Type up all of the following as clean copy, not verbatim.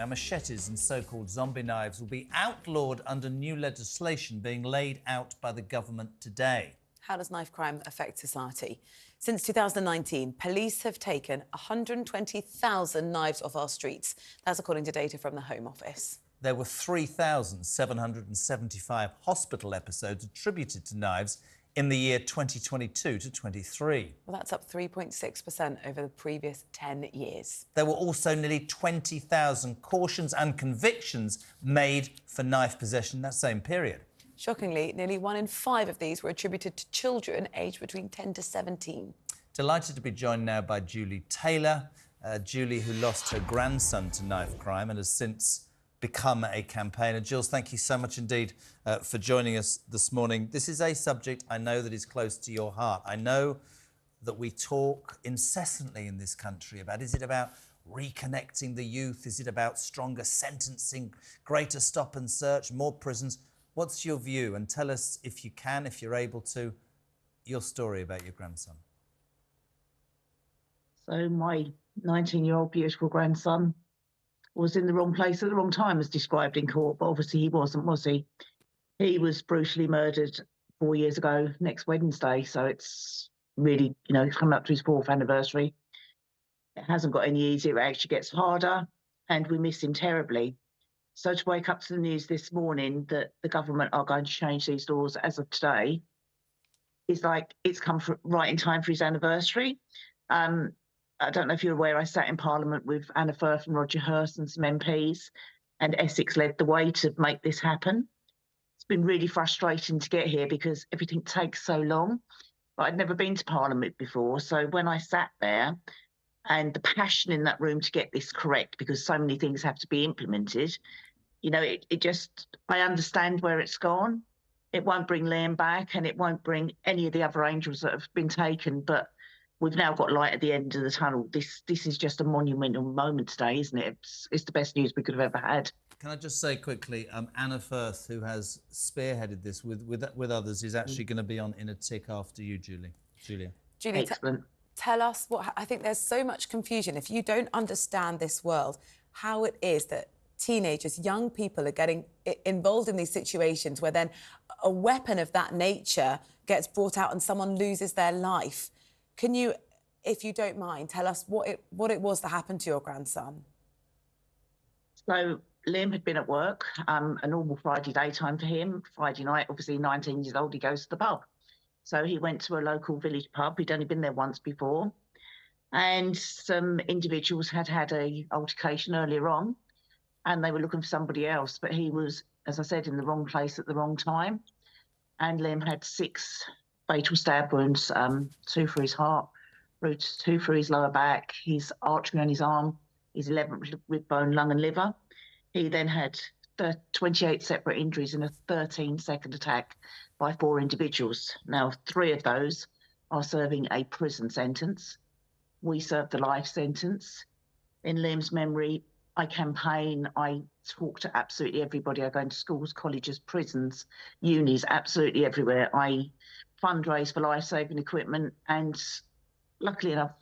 Now, machetes and so-called zombie knives will be outlawed under new legislation being laid out by the government today. How does knife crime affect society? Since 2019, police have taken 120,000 knives off our streets. That's according to data from the Home Office. There were 3,775 hospital episodes attributed to knives in the year 2022 to 23. Well, that's up 3.6% over the previous 10 years. There were also nearly 20,000 cautions and convictions made for knife possession in that same period. Shockingly, nearly 1 in 5 of these were attributed to children aged between 10 to 17. Delighted to be joined now by Julie Taylor. Julie, who lost her grandson to knife crime and has since become a campaigner. Jules, thank you so much indeed for joining us this morning. This is a subject I know that is close to your heart. I know that we talk incessantly in this country about, is it about reconnecting the youth? Is it about stronger sentencing, greater stop and search, more prisons? What's your view? And tell us, if you can, if you're able to, your story about your grandson. So my 19-year-old beautiful grandson was in the wrong place at the wrong time, as described in court, but obviously he wasn't, was he? He was brutally murdered 4 years ago, next Wednesday, so it's really, he's coming up to his 4th anniversary. It hasn't got any easier, it actually gets harder, and we miss him terribly. So to wake up to the news this morning that the government are going to change these laws as of today is like it's come right in time for his anniversary. I don't know if you're aware, I sat in Parliament with Anna Firth and Roger Hurst and some MPs, and Essex led the way to make this happen. It's been really frustrating to get here because everything takes so long. But I'd never been to Parliament before, so when I sat there and the passion in that room to get this correct, because so many things have to be implemented, I understand where it's gone. It won't bring Liam back and it won't bring any of the other angels that have been taken, but we've now got light at the end of the tunnel. This is just a monumental moment today, isn't it? It's the best news we could have ever had. Can I just say quickly, Anna Firth, who has spearheaded this with others, is actually going to be on in a tick after you, Julia. Julie, excellent. Tell us what... I think there's so much confusion. If you don't understand this world, how it is that teenagers, young people are getting involved in these situations where then a weapon of that nature gets brought out and someone loses their life. Can you, if you don't mind, tell us what it was that happened to your grandson? So Liam had been at work, a normal Friday daytime for him. Friday night, obviously 19 years old, he goes to the pub. So he went to a local village pub. He'd only been there once before. And some individuals had a altercation earlier on, and they were looking for somebody else. But he was, as I said, in the wrong place at the wrong time. And Liam had 6 fatal stab wounds, 2 for his heart, 2 for his lower back, his artery on his arm, his 11th rib bone, lung and liver. He then had 28 separate injuries in a 13-second attack by 4 individuals. Now, 3 of those are serving a prison sentence. We served a life sentence. In Liam's memory, I campaign, I talk to absolutely everybody. I go into schools, colleges, prisons, unis, absolutely everywhere. I fundraise for life-saving equipment, and luckily enough,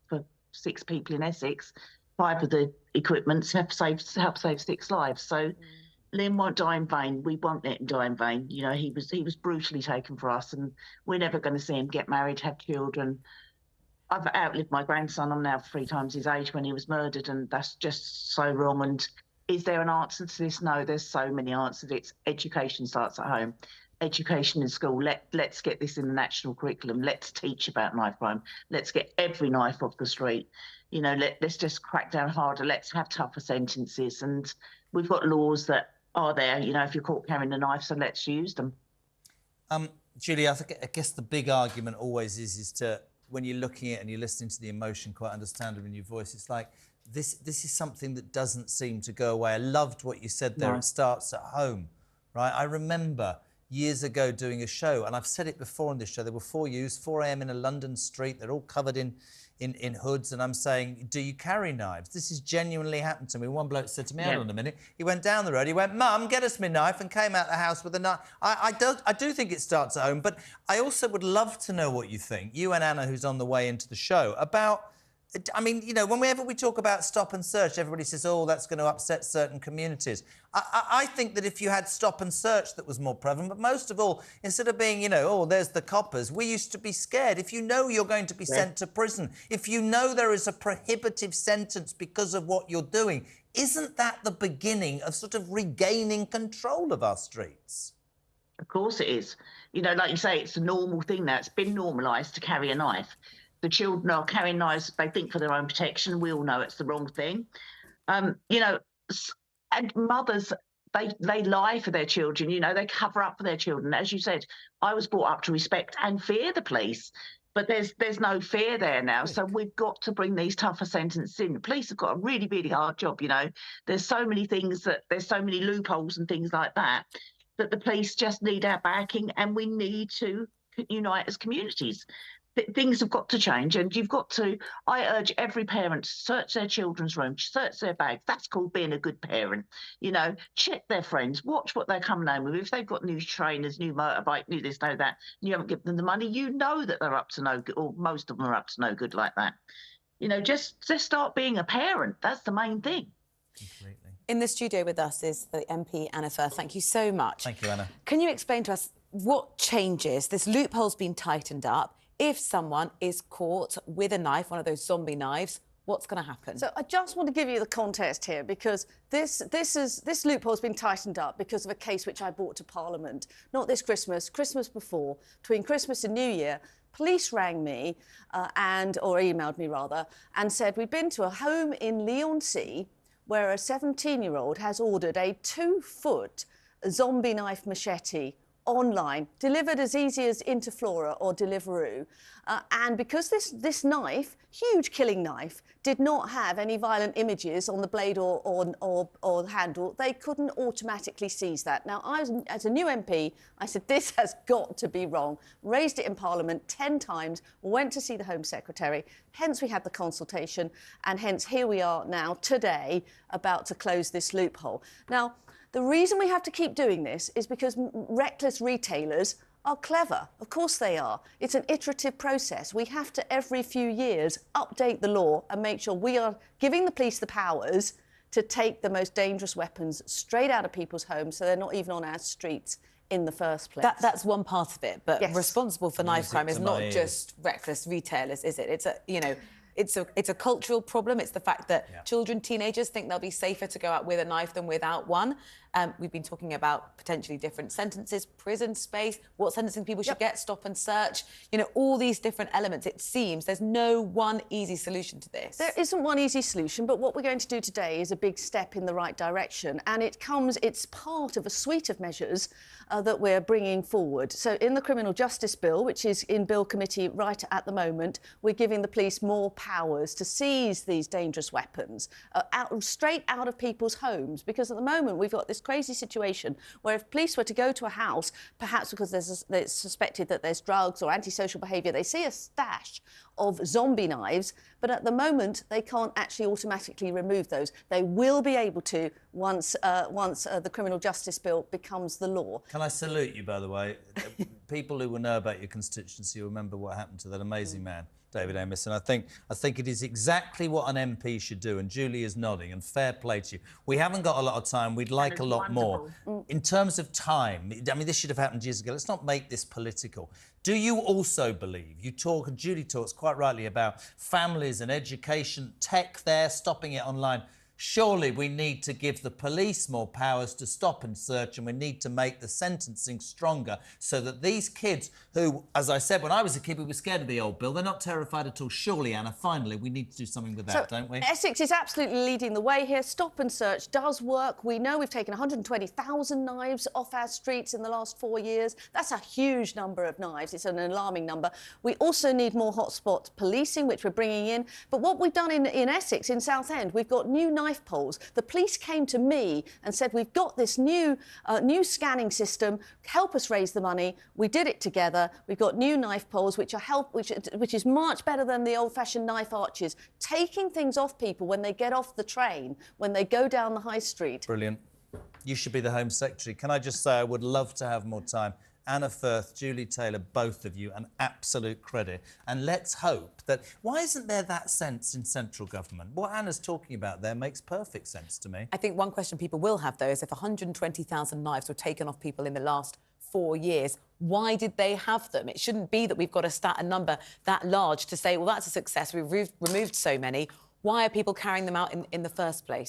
for 6 people in Essex, 5 of the equipments have helped save 6 lives. So Liam won't die in vain. We won't let him die in vain. He was brutally taken for us, and we're never going to see him get married, have children. I've outlived my grandson. I'm now 3 times his age when he was murdered, and that's just so wrong. And is there an answer to this? No, there's so many answers. It's education starts at home. Education in school. Let's get this in the national curriculum. Let's teach about knife crime. Let's get every knife off the street. Let's just crack down harder. Let's have tougher sentences. And we've got laws that are there, if you're caught carrying a knife, so let's use them. Julie, I guess the big argument always is to, when you're looking at it and you're listening to the emotion quite understandably in your voice, it's like, this is something that doesn't seem to go away. I loved what you said there. No. It starts at home, right? I remember years ago doing a show, and I've said it before on this show, there were 4 youths, 4 a.m. in a London street, they're all covered in hoods, and I'm saying, do you carry knives? This has genuinely happened to me. One bloke said to me, hold on a minute, he went down the road, he went, Mum, get us my knife, and came out the house with a knife. I do think it starts at home, but I also would love to know what you think, you and Anna, who's on the way into the show, about I mean, you know, whenever we talk about stop and search, everybody says, oh, that's going to upset certain communities. I think that if you had stop and search that was more prevalent, but most of all, instead of being, you know, oh, there's the coppers, we used to be scared. If you know you're going to be sent to prison, if you know there is a prohibitive sentence because of what you're doing, isn't that the beginning of sort of regaining control of our streets? Of course it is. You know, like you say, it's a normal thing now. It's been normalised to carry a knife. The children are carrying knives, they think, for their own protection. We all know it's the wrong thing. You know, and mothers, they lie for their children, you know, they cover up for their children. As you said, I was brought up to respect and fear the police, but there's no fear there now. So we've got to bring these tougher sentences in. The police have got a really, really hard job, you know. There's so many things there's so many loopholes and things like that the police just need our backing, and we need to unite as communities. Things have got to change, and you've got to, I urge every parent to search their children's room, search their bags. That's called being a good parent. You know, check their friends, watch what they're coming home with. If they've got new trainers, new motorbike, new this, new that, and you haven't given them the money, you know that they're up to no good, or most of them are up to no good like that. You know, just start being a parent. That's the main thing. Completely. In the studio with us is the MP, Anna Firth. Thank you so much. Thank you, Anna. Can you explain to us what changes? This loophole's been tightened up. If someone is caught with a knife, one of those zombie knives, what's going to happen? So I just want to give you the context here, because this loophole has been tightened up because of a case which I brought to Parliament, not this Christmas, Christmas before, between Christmas and New Year. Police rang me, or emailed me rather, and said we'd been to a home in Leigh-on-Sea where a 17-year-old has ordered a 2-foot zombie knife machete online, delivered as easy as Interflora or Deliveroo. And because this knife, huge killing knife, did not have any violent images on the blade or handle, they couldn't automatically seize that. Now, as a new MP, I said, this has got to be wrong. Raised it in Parliament 10 times, went to see the Home Secretary, hence we had the consultation, and hence here we are now, today, about to close this loophole. Now, the reason we have to keep doing this is because reckless retailers are clever. Of course they are. It's an iterative process. We have to, every few years, update the law and make sure we are giving the police the powers to take the most dangerous weapons straight out of people's homes so they're not even on our streets in the first place. That's one part of it, but yes. Responsible for knife crime is not just reckless retailers, is it? It's a, you know, it's a cultural problem. It's the fact that children, teenagers think they'll be safer to go out with a knife than without one. We've been talking about potentially different sentences, prison space, what sentencing people should get, stop and search, you know, all these different elements. It seems there's no one easy solution to this. There isn't one easy solution, but what we're going to do today is a big step in the right direction, and it's part of a suite of measures that we're bringing forward. So in the Criminal Justice Bill, which is in Bill Committee right at the moment, we're giving the police more powers to seize these dangerous weapons straight out of people's homes, because at the moment we've got this crazy situation where if police were to go to a house, perhaps because it's suspected that there's drugs or antisocial behaviour, they see a stash of zombie knives, but at the moment they can't actually automatically remove those. They will be able to once the Criminal Justice Bill becomes the law. Can I salute you, by the way? People who will know about your constituency will remember what happened to that amazing man, David Amos, and I think it is exactly what an MP should do, and Julie is nodding, and fair play to you. We haven't got a lot of time, we'd like a lot more. In terms of time, I mean, this should have happened years ago. Let's not make this political. Do you also believe, you talk, and Julie talks quite rightly about families and education, tech there, stopping it online. Surely we need to give the police more powers to stop and search, and we need to make the sentencing stronger so that these kids who, as I said, when I was a kid, we were scared of the old bill. They're not terrified at all. Surely, Anna, finally, we need to do something with that, don't we? Essex is absolutely leading the way here. Stop and search does work. We know we've taken 120,000 knives off our streets in the last 4 years. That's a huge number of knives. It's an alarming number. We also need more hotspot policing, which we're bringing in. But what we've done in Essex, in Southend, we've got new knife poles. The police came to me and said, we've got this new scanning system, help us raise the money. We did it together. We've got new knife poles, which is much better than the old-fashioned knife arches, taking things off people when they get off the train, when they go down the high street. Brilliant. You should be the Home Secretary. Can I just say I would love to have more time. Anna Firth, Julie Taylor, both of you, an absolute credit. And let's hope that... Why isn't there that sense in central government? What Anna's talking about there makes perfect sense to me. I think one question people will have, though, is if 120,000 lives were taken off people in the last 4 years, why did they have them? It shouldn't be that we've got a number that large to say, well, that's a success, we've removed so many. Why are people carrying them out in the first place?